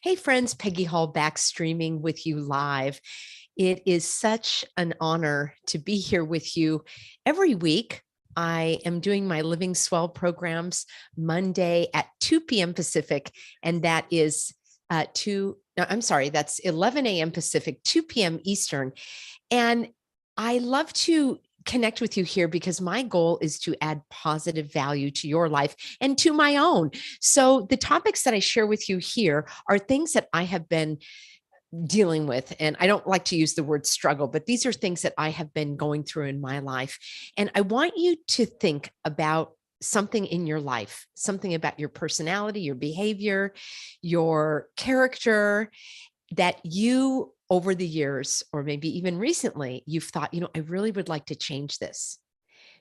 Hey friends, Peggy Hall back streaming with you live. It is such an honor to be here with you every week. I am doing my Living Swell programs Monday at 2 p.m. Pacific, and that is no, I'm sorry, that's 11 a.m. Pacific, 2 p.m. Eastern. And I love to connect with you here because my goal is to add positive value to your life and to my own. So, the topics that I share with you here are things that I have been dealing with. And I don't like to use the word struggle, but these are things that I have been going through in my life. And I want you to think about something in your life, something about your personality, your behavior, your character, that you over the years, or maybe even recently, you've thought, I really would like to change this.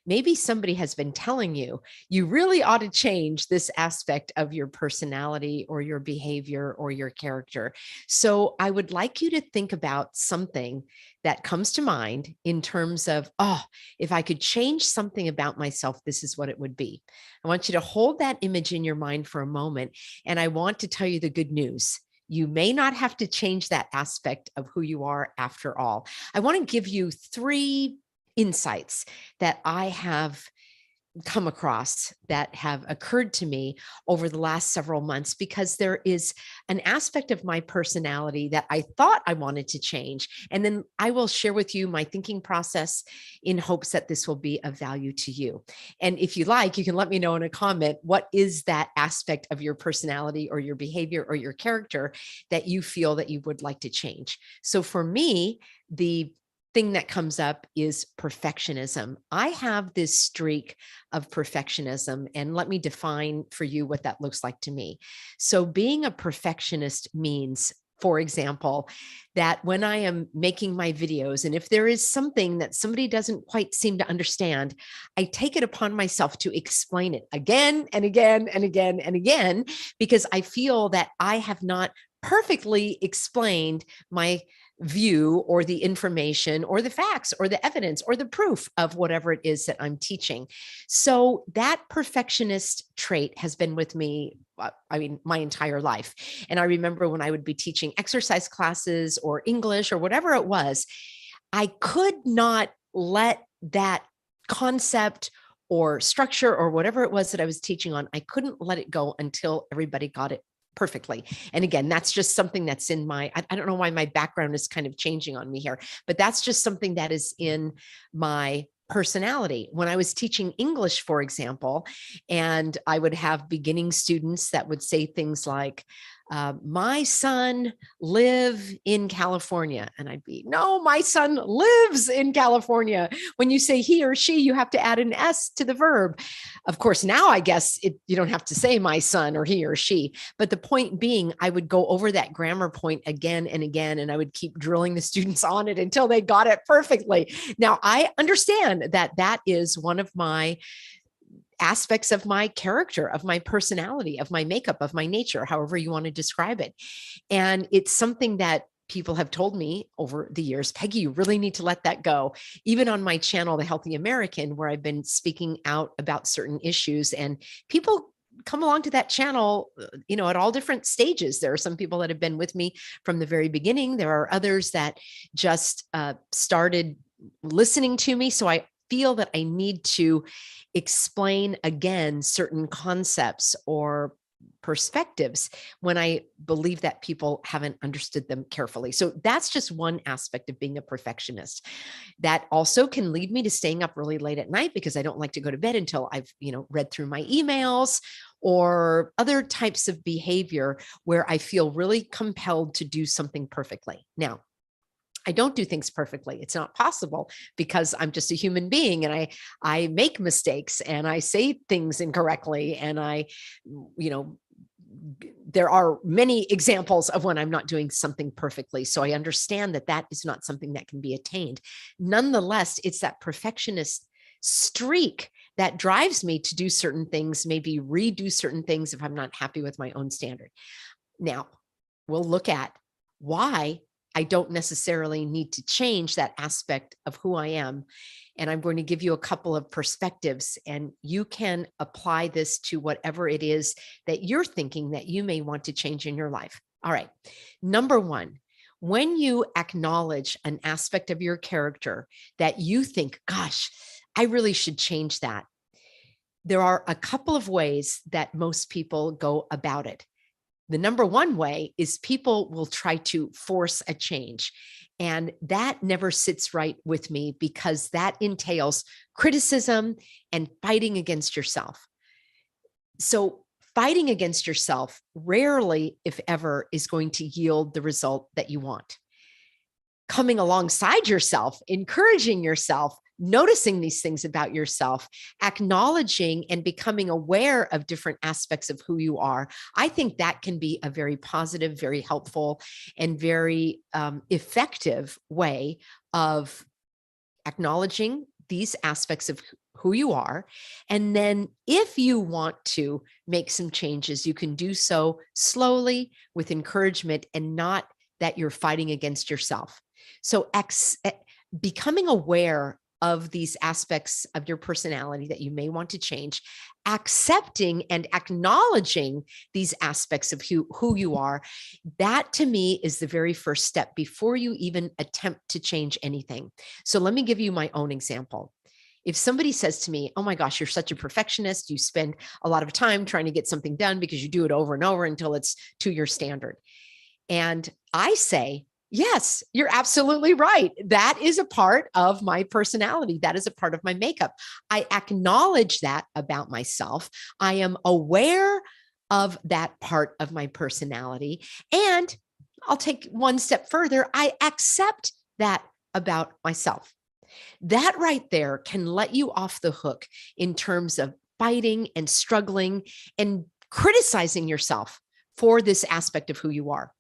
Maybe somebody has been telling you, you really ought to change this aspect of your personality or your behavior or your character. So I would like you to think about something that comes to mind in terms of, oh, if I could change something about myself, this is what it would be. I want you to hold that image in your mind for a moment. And I want to tell you the good news. You may not have to change that aspect of who you are after all. I want to give you three insights that I have come across that have occurred to me over the last several months, because there is an aspect of my personality that I thought I wanted to change. And then I will share with you my thinking process in hopes that this will be of value to you. And if you like, you can let me know in a comment, what is that aspect of your personality or your behavior or your character that you feel that you would like to change? So for me, the thing that comes up is perfectionism. I have this streak of perfectionism, and let me define for you what that looks like to me. So, being a perfectionist means, for example, that when I am making my videos, and if there is something that somebody doesn't quite seem to understand, I take it upon myself to explain it again and again and again and again, because I feel that I have not perfectly explained my view or the information or the facts or the evidence or the proof of whatever it is that I'm teaching. So that perfectionist trait has been with me, my entire life. And I remember when I would be teaching exercise classes or English or whatever it was, I could not let that concept or structure or whatever it was that I was teaching on, I couldn't let it go until everybody got it perfectly. And again, that's just something that's in I don't know why my background is kind of changing on me here, but that's just something that is in my personality. When I was teaching English, for example, and I would have beginning students that would say things like, my son live in California. And I'd be, no, my son lives in California. When you say he or she, you have to add an S to the verb. Of course, now I guess you don't have to say my son or he or she. But the point being, I would go over that grammar point again and again, and I would keep drilling the students on it until they got it perfectly. Now, I understand that that is one of my aspects of my character, of my personality, of my makeup, of my nature, however you want to describe it. And it's something that people have told me over the years, Peggy, you really need to let that go. Even on my channel, The Healthy American, where I've been speaking out about certain issues, and people come along to that channel, at all different stages. There are some people that have been with me from the very beginning. There are others that just started listening to me. So I feel that I need to explain again certain concepts or perspectives when I believe that people haven't understood them carefully. So that's just one aspect of being a perfectionist. That also can lead me to staying up really late at night because I don't like to go to bed until I've, read through my emails, or other types of behavior where I feel really compelled to do something perfectly. Now, I don't do things perfectly. It's not possible because I'm just a human being, and I make mistakes and I say things incorrectly, and there are many examples of when I'm not doing something perfectly. So I understand that that is not something that can be attained. Nonetheless, it's that perfectionist streak that drives me to do certain things, maybe redo certain things if I'm not happy with my own standard. Now, we'll look at why I don't necessarily need to change that aspect of who I am. And I'm going to give you a couple of perspectives, and you can apply this to whatever it is that you're thinking that you may want to change in your life. All right. Number one, when you acknowledge an aspect of your character that you think, gosh, I really should change that, there are a couple of ways that most people go about it. The number one way is people will try to force a change. And that never sits right with me because that entails criticism and fighting against yourself. So, fighting against yourself rarely, if ever, is going to yield the result that you want. Coming alongside yourself, encouraging yourself, noticing these things about yourself, acknowledging and becoming aware of different aspects of who you are, I think that can be a very positive, very helpful, and very effective way of acknowledging these aspects of who you are. And then if you want to make some changes, you can do so slowly with encouragement and not that you're fighting against yourself. So becoming aware of these aspects of your personality that you may want to change, accepting and acknowledging these aspects of who you are, that to me is the very first step before you even attempt to change anything. So let me give you my own example. If somebody says to me, oh my gosh, you're such a perfectionist, you spend a lot of time trying to get something done because you do it over and over until it's to your standard. And I say, yes, you're absolutely right. That is a part of my personality. That is a part of my makeup. I acknowledge that about myself. I am aware of that part of my personality. And I'll take one step further. I accept that about myself. That right there can let you off the hook in terms of fighting and struggling and criticizing yourself for this aspect of who you are.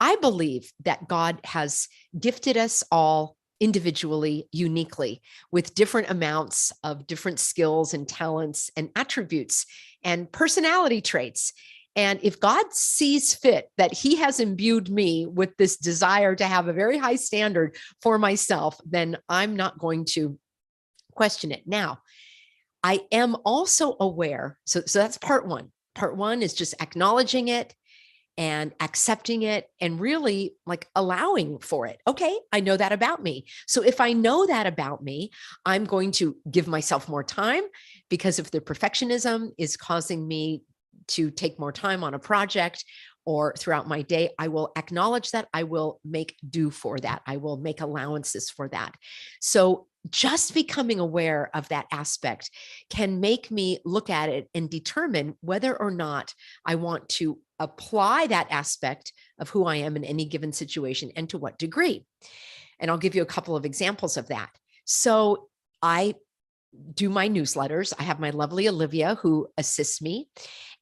I believe that God has gifted us all individually, uniquely, with different amounts of different skills and talents and attributes and personality traits. And if God sees fit that he has imbued me with this desire to have a very high standard for myself, then I'm not going to question it. Now, I am also aware. So that's part one. Part one is just acknowledging it and accepting it and really like allowing for it. Okay, I know that about me. So if I know that about me, I'm going to give myself more time, because if the perfectionism is causing me to take more time on a project or throughout my day, I will acknowledge that. I will make do for that. I will make allowances for that. So just becoming aware of that aspect can make me look at it and determine whether or not I want to apply that aspect of who I am in any given situation and to what degree. And I'll give you a couple of examples of that. So I do my newsletters. I have my lovely Olivia who assists me.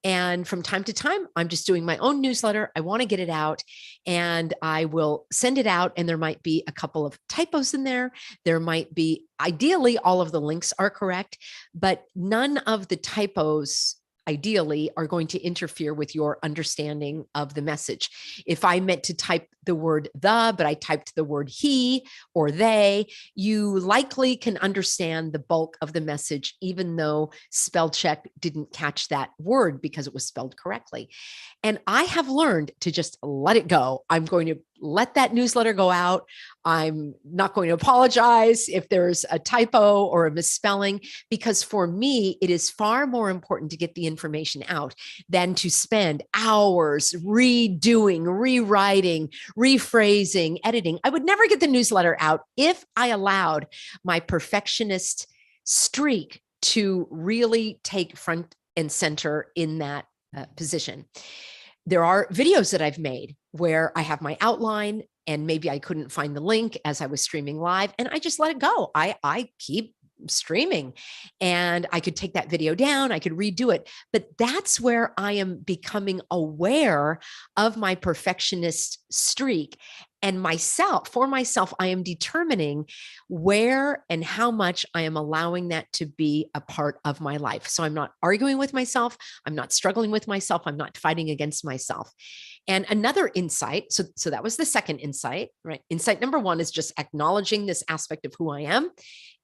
And from time to time, I'm just doing my own newsletter. I want to get it out and I will send it out. And there might be a couple of typos in there. There might be, ideally, all of the links are correct, but none of the typos ideally are going to interfere with your understanding of the message. If I meant to type the word the, but I typed the word he or they, you likely can understand the bulk of the message, even though spell check didn't catch that word because it was spelled correctly. And I have learned to just let it go. I'm going to let that newsletter go out. I'm not going to apologize if there's a typo or a misspelling, because for me, it is far more important to get the information out than to spend hours redoing, rewriting, rephrasing, editing. I would never get the newsletter out if I allowed my perfectionist streak to really take front and center in that position. There are videos that I've made where I have my outline and maybe I couldn't find the link as I was streaming live and I just let it go. I keep streaming and I could take that video down. I could redo it, but that's where I am becoming aware of my perfectionist streak And for myself, I am determining where and how much I am allowing that to be a part of my life. So I'm not arguing with myself. I'm not struggling with myself. I'm not fighting against myself. And another insight, so that was the second insight, right? Insight number one is just acknowledging this aspect of who I am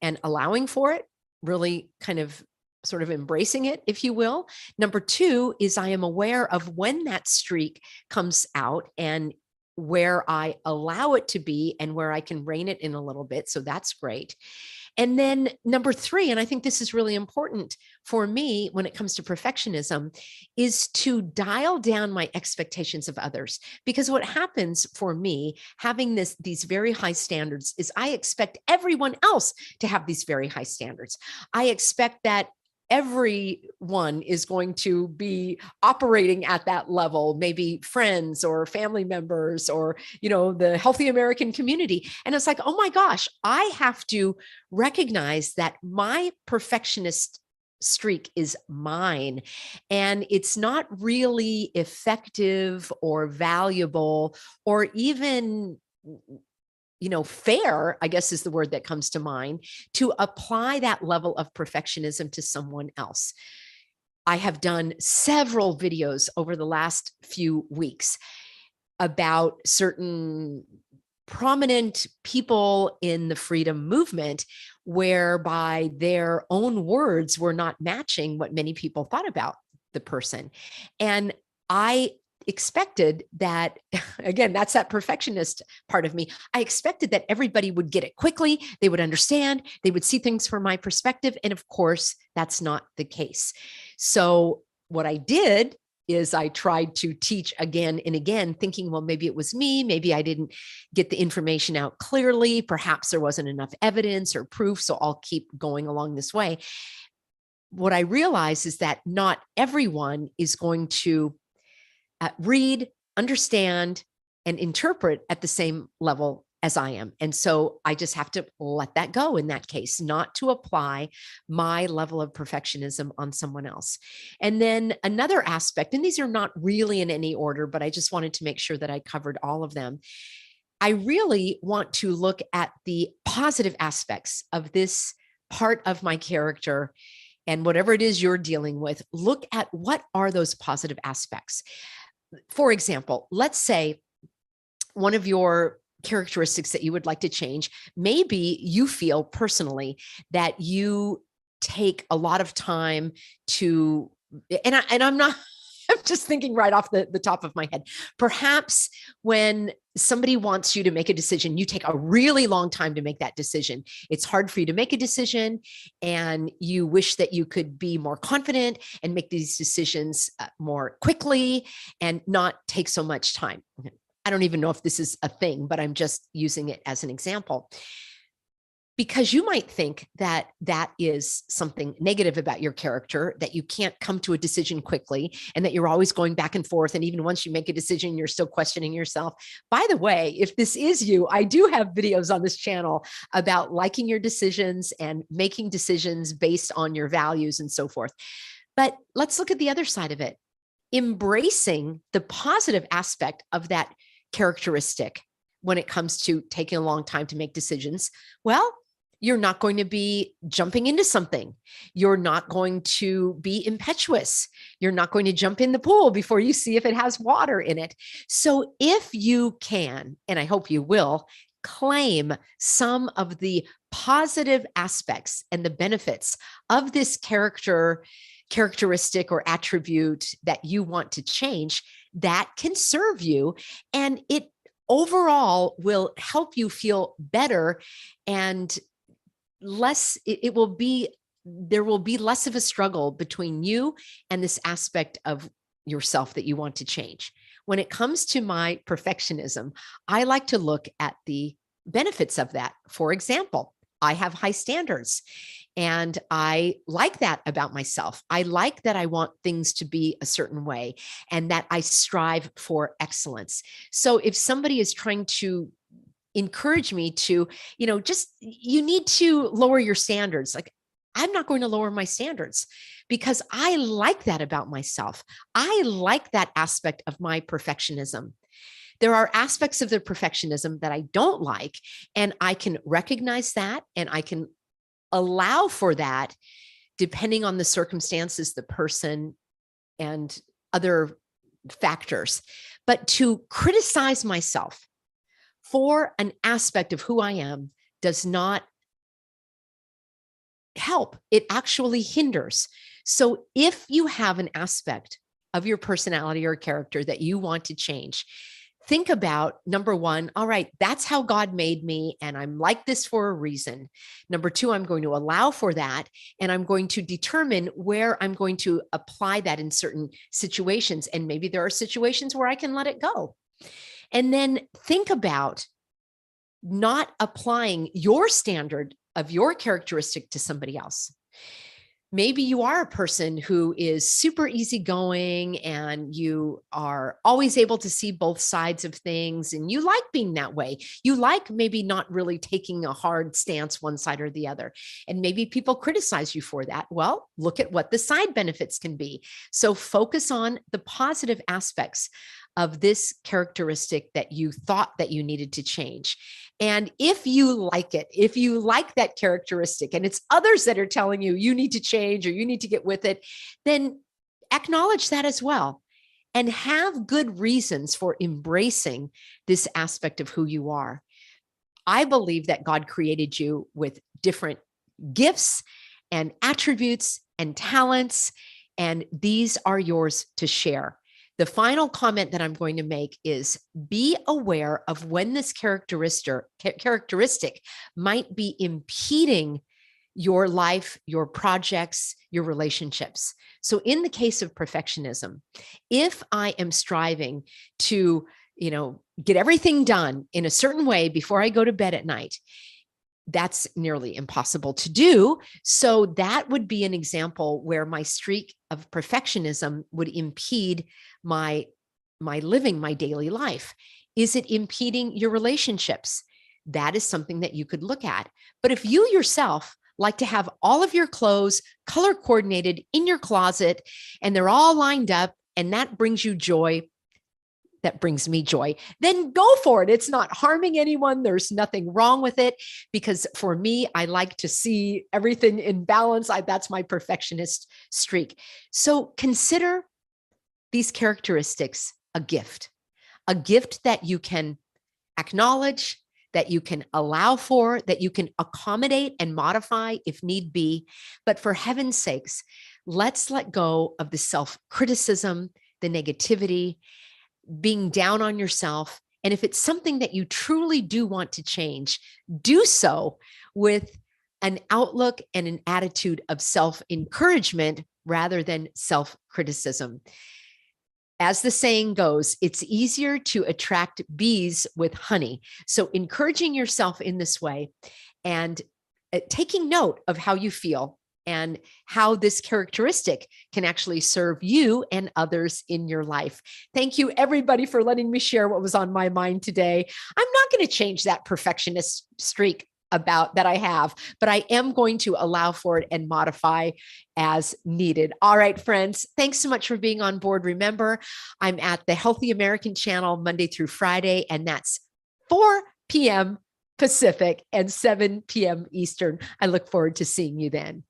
and allowing for it, really kind of sort of embracing it, if you will. Number two is I am aware of when that streak comes out and where I allow it to be and where I can rein it in a little bit. So that's great. And then number three, and I think this is really important for me when it comes to perfectionism, is to dial down my expectations of others. Because what happens for me, having these very high standards, is I expect everyone else to have these very high standards. I expect that everyone is going to be operating at that level, maybe friends or family members or, the healthy American community. And it's like, oh my gosh, I have to recognize that my perfectionist streak is mine, and it's not really effective or valuable or even fair, I guess is the word that comes to mind, to apply that level of perfectionism to someone else. I have done several videos over the last few weeks about certain prominent people in the freedom movement, whereby their own words were not matching what many people thought about the person. And I expected that, again, that's that perfectionist part of me. I expected that everybody would get it quickly. They would understand, they would see things from my perspective. And of course, that's not the case. So what I did is I tried to teach again and again, thinking, well, maybe it was me. Maybe I didn't get the information out clearly. Perhaps there wasn't enough evidence or proof. So I'll keep going along this way. What I realize is that not everyone is going to read, understand, and interpret at the same level as I am. And so I just have to let that go in that case, not to apply my level of perfectionism on someone else. And then another aspect, and these are not really in any order, but I just wanted to make sure that I covered all of them. I really want to look at the positive aspects of this part of my character, and whatever it is you're dealing with, look at what are those positive aspects. For example, let's say one of your characteristics that you would like to change, maybe you feel personally that you take a lot of time to, and I'm not, I'm just thinking right off the top of my head. Perhaps when somebody wants you to make a decision, you take a really long time to make that decision. It's hard for you to make a decision, and you wish that you could be more confident and make these decisions more quickly and not take so much time. I don't even know if this is a thing, but I'm just using it as an example. Because you might think that that is something negative about your character, that you can't come to a decision quickly and that you're always going back and forth. And even once you make a decision, you're still questioning yourself. By the way, if this is you, I do have videos on this channel about liking your decisions and making decisions based on your values and so forth. But let's look at the other side of it. Embracing the positive aspect of that characteristic when it comes to taking a long time to make decisions. Well, you're not going to be jumping into something. You're not going to be impetuous. You're not going to jump in the pool before you see if it has water in it. So if you can, and I hope you will, claim some of the positive aspects and the benefits of this characteristic or attribute that you want to change, that can serve you. And it overall will help you feel better, and there will be less of a struggle between you and this aspect of yourself that you want to change. When it comes to my perfectionism, I like to look at the benefits of that. For example, I have high standards, and I like that about myself. I like that I want things to be a certain way and that I strive for excellence. So if somebody is trying to encourage me to, you need to lower your standards, like, I'm not going to lower my standards because I like that about myself. I like that aspect of my perfectionism. there are aspects of the perfectionism that I don't like, and I can recognize that and I can allow for that depending on the circumstances, the person, and other factors. But to criticize myself for an aspect of who I am does not help. It actually hinders. So if you have an aspect of your personality or character that you want to change, think about, number one, all right, that's how God made me, and I'm like this for a reason. Number two, I'm going to allow for that, and I'm going to determine where I'm going to apply that in certain situations. And maybe there are situations where I can let it go. And then think about not applying your standard of your characteristic to somebody else. Maybe you are a person who is super easygoing and you are always able to see both sides of things, and you like being that way. You like maybe not really taking a hard stance one side or the other. And maybe people criticize you for that. Well, look at what the side benefits can be. So focus on the positive aspects of this characteristic that you thought that you needed to change. And if you like it, if you like that characteristic and it's others that are telling you you need to change or you need to get with it, then acknowledge that as well and have good reasons for embracing this aspect of who you are. I believe that God created you with different gifts and attributes and talents, and these are yours to share. The final comment that I'm going to make is be aware of when this characteristic might be impeding your life, your projects, your relationships. So in the case of perfectionism, if I am striving to, get everything done in a certain way before I go to bed at night, that's nearly impossible to do. So that would be an example where my streak of perfectionism would impede my living my daily life. Is it impeding your relationships? That is something that you could look at. But if you yourself like to have all of your clothes color coordinated in your closet and they're all lined up, and that brings you joy, that brings me joy, then go for it. It's not harming anyone. There's nothing wrong with it, because for me, I like to see everything in balance. That's my perfectionist streak. So consider these characteristics a gift that you can acknowledge, that you can allow for, that you can accommodate and modify if need be. But for heaven's sakes, let's let go of the self-criticism, the negativity, being down on yourself. And if it's something that you truly do want to change, do so with an outlook and an attitude of self-encouragement rather than self-criticism. As the saying goes, it's easier to attract bees with honey. So encouraging yourself in this way and taking note of how you feel and how this characteristic can actually serve you and others in your life. Thank you, everybody, for letting me share what was on my mind today. I'm not going to change that perfectionist streak that I have, but I am going to allow for it and modify as needed. All right, friends, thanks so much for being on board. Remember, I'm at the Healthy American channel Monday through Friday, and that's 4 p.m. Pacific and 7 p.m. Eastern. I look forward to seeing you then.